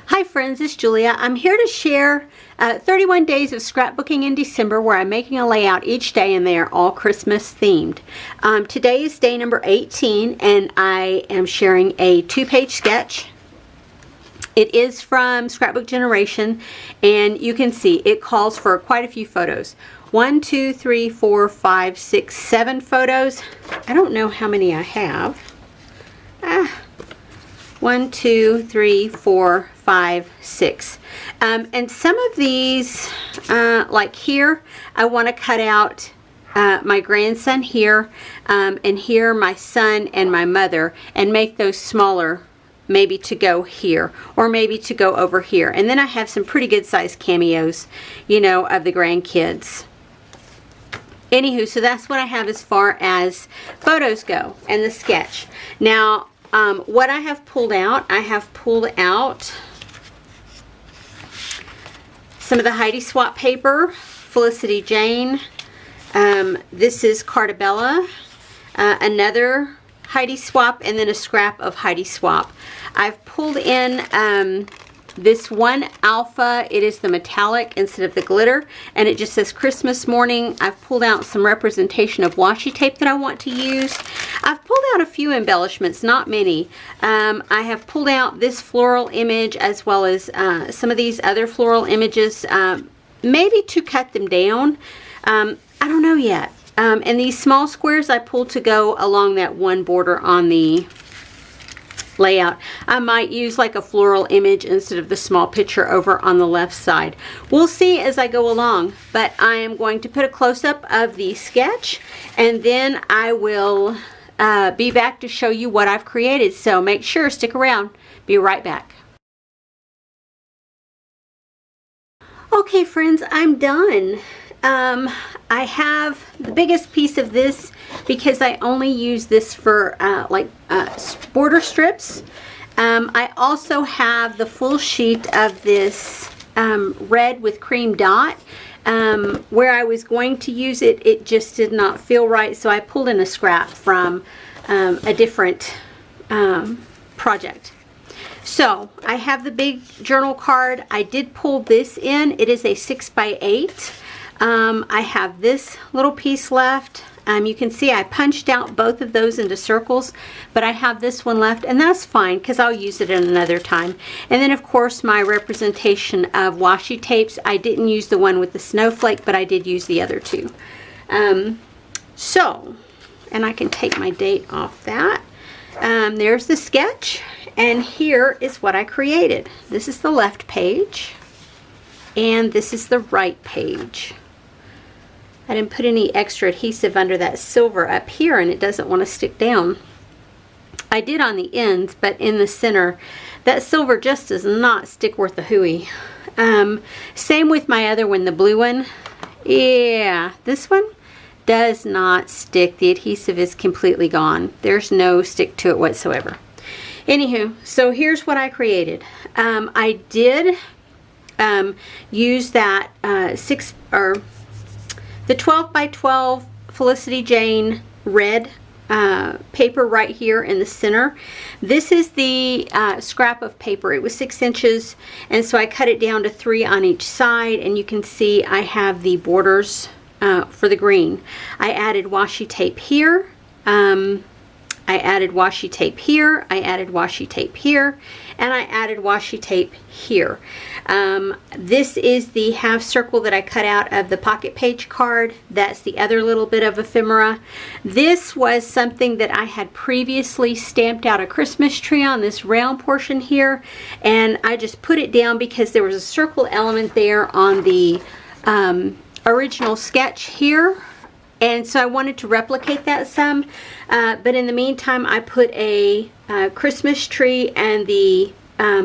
Hi friends, it's Julia. I'm here to share 31 days of scrapbooking in December where I'm making a layout each day and they are all Christmas themed. Today is day number 18 and I am sharing a 2-page sketch. It is from Scrapbook Generation and you can see it calls for quite a few photos. 1, 2, 3, 4, 5, 6, 7 photos. I don't know how many I have. 1, 2, 3, 4, 5, 6. And some of these, like here, I want to cut out my grandson here, and here my son and my mother, and make those smaller, maybe to go here, or maybe to go over here. And then I have some pretty good sized cameos, you know, of the grandkids. Anywho, so that's what I have as far as photos go, and the sketch. Now, what I have pulled out, I have pulled out some of the Heidi Swapp paper, Felicity Jane. This is Carta Bella, another Heidi Swapp, and then a scrap of Heidi Swapp. I've pulled in this one alpha. It is the metallic instead of the glitter, and it just says Christmas morning. I've pulled out some representation of washi tape that I want to use. I've pulled out a few embellishments, not many. I have pulled out this floral image as well as some of these other floral images, maybe to cut them down. I don't know yet. And these small squares I pulled to go along that one border on the layout. I might use like a floral image instead of the small picture over on the left side. We'll see as I go along, but I am going to put a close-up of the sketch and then I will be back to show you what I've created. So make sure, stick around. Be right back. Okay friends, I'm done. I have the biggest piece of this because I only use this for border strips. I also have the full sheet of this red with cream dot. Where I was going to use it, it just did not feel right, so I pulled in a scrap from a different project. So I have the big journal card. I did pull this in. It is a 6x8. I have this little piece left. You can see I punched out both of those into circles, but I have this one left, and that's fine because I'll use it in another time. And then of course my representation of washi tapes. I didn't use the one with the snowflake, but I did use the other two. And I can take my date off that. There's the sketch, and here is what I created. This is the left page, and this is the right page. I didn't put any extra adhesive under that silver up here, and it doesn't want to stick down. I did on the ends, but in the center, that silver just does not stick worth a hooey. Same with my other one, the blue one. Yeah, this one does not stick. The adhesive is completely gone. There's no stick to it whatsoever. Anywho, so here's what I created. I did use that the 12x12 Felicity Jane red paper right here in the center. This is the scrap of paper. It was 6 inches, and so I cut it down to 3 on each side, and you can see I have the borders for the green. I added washi tape here. I added washi tape here, I added washi tape here, and I added washi tape here. This is the half circle that I cut out of the pocket page card. That's the other little bit of ephemera. This was something that I had previously stamped out a Christmas tree on, this round portion here, and I just put it down because there was a circle element there on the original sketch here. And so I wanted to replicate that some, but in the meantime I put a Christmas tree and the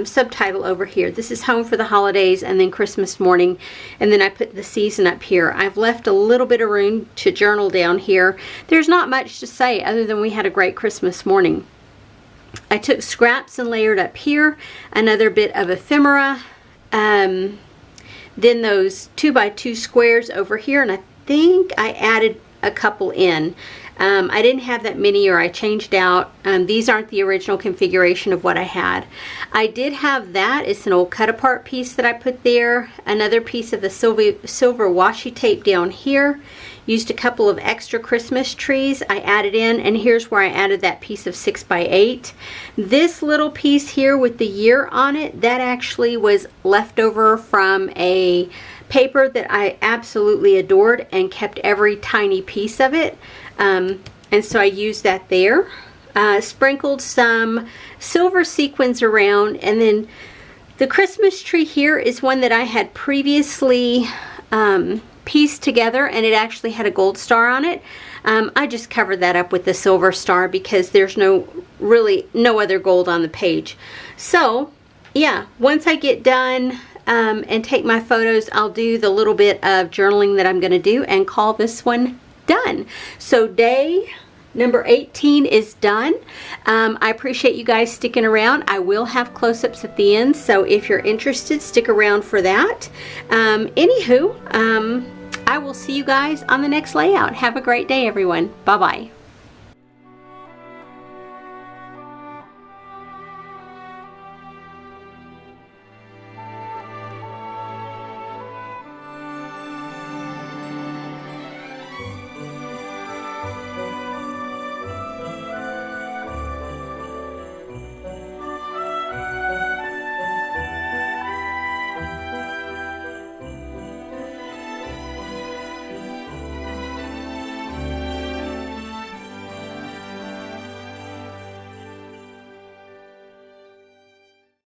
subtitle over here. This is Home for the Holidays, and then Christmas Morning, and then I put the season up here. I've left a little bit of room to journal down here. There's not much to say other than we had a great Christmas morning. I took scraps and layered up here, another bit of ephemera, then those 2x2 squares over here, and I think I added a couple in. I didn't have that many, or I changed out. These aren't the original configuration of what I had. I did have that. It's an old cut apart piece that I put there. Another piece of the silver washi tape down here. Used a couple of extra Christmas trees I added in, and here's where I added that piece of 6x8. This little piece here with the year on it, that actually was left over from a paper that I absolutely adored and kept every tiny piece of it. And so I used that there. Sprinkled some silver sequins around, and then the Christmas tree here is one that I had previously pieced together, and it actually had a gold star on it. I just covered that up with the silver star because there's really no other gold on the page. So yeah, once I get done and take my photos, I'll do the little bit of journaling that I'm going to do and call this one done. So day number 18 is done. I appreciate you guys sticking around. I will have close-ups at the end, so if you're interested, stick around for that. Anywho, I will see you guys on the next layout. Have a great day, everyone. Bye-bye.